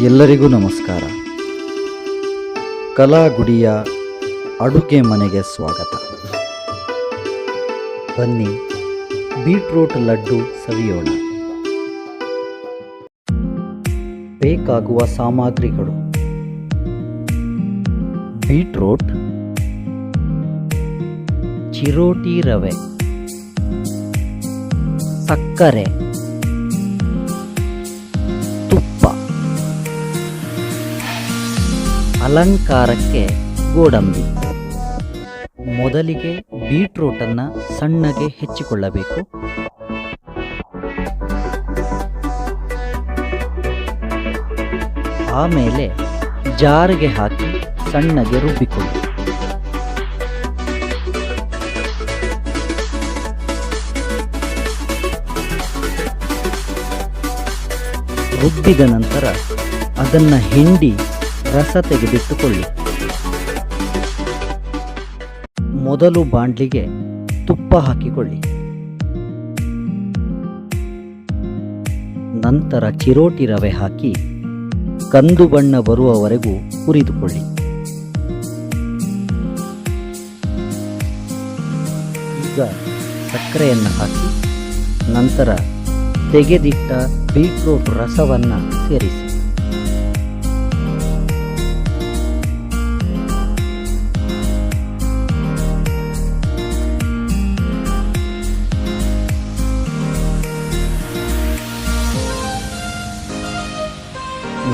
ಎಲ್ಲರಿಗೂ ನಮಸ್ಕಾರ. ಕಲಾಗುಡಿಯ ಅಡುಗೆ ಮನೆಗೆ ಸ್ವಾಗತ. ಬನ್ನಿ ಬೀಟ್ರೂಟ್ ಲಡ್ಡು ಸವಿಯೋಣ. ಬೇಕಾಗುವ ಸಾಮಗ್ರಿಗಳು: ಬೀಟ್ರೂಟ್, ಚಿರೋಟಿ ರವೆ, ಸಕ್ಕರೆ, ತುಪ್ಪ, ಅಲಂಕಾರಕ್ಕೆ ಗೋಡಂಬಿ. ಮೊದಲಿಗೆ ಬೀಟ್ರೂಟನ್ನು ಸಣ್ಣಗೆ ಹೆಚ್ಚಿಕೊಳ್ಳಬೇಕು. ಆಮೇಲೆ ಜಾರಿಗೆ ಹಾಕಿ ಸಣ್ಣಗೆ ರುಬ್ಬಿಕೊಳ್ಳಿ. ರುಬ್ಬಿದ ನಂತರ ಅದನ್ನು ಹಿಂಡಿ ರಸ ತೆಗೆದಿಟ್ಟುಕೊಳ್ಳಿ. ಮೊದಲು ಬಾಂಡ್ಲಿಗೆ ತುಪ್ಪ ಹಾಕಿಕೊಳ್ಳಿ. ನಂತರ ಚಿರೋಟಿ ರವೆ ಹಾಕಿ ಕಂದು ಬಣ್ಣ ಬರುವವರೆಗೂ ಹುರಿದುಕೊಳ್ಳಿ. ಈಗ ಸಕ್ಕರೆಯನ್ನು ಹಾಕಿ ನಂತರ ತೆಗೆದಿಟ್ಟ ಬೀಟ್ರೂಟ್ ರಸವನ್ನು ಸೇರಿಸಿ.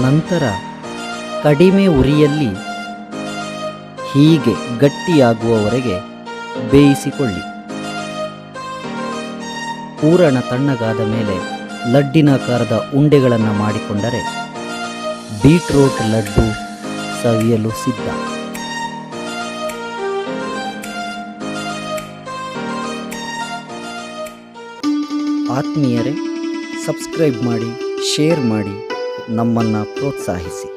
ನಂತರ ಕಡಿಮೆ ಉರಿಯಲ್ಲಿ ಹೀಗೆ ಗಟ್ಟಿಯಾಗುವವರೆಗೆ ಬೇಯಿಸಿಕೊಳ್ಳಿ. ಪೂರಣ ತಣ್ಣಗಾದ ಮೇಲೆ ಲಡ್ಡಿನಾಕಾರದ ಉಂಡೆಗಳನ್ನು ಮಾಡಿಕೊಂಡರೆ ಬೀಟ್ರೂಟ್ ಲಡ್ಡು ಸವಿಯಲು ಸಿದ್ಧ. ಆತ್ಮೀಯರೇ, ಸಬ್ಸ್ಕ್ರೈಬ್ ಮಾಡಿ, ಶೇರ್ ಮಾಡಿ, ನಮ್ಮನ್ನು ಪ್ರೋತ್ಸಾಹಿಸಿ.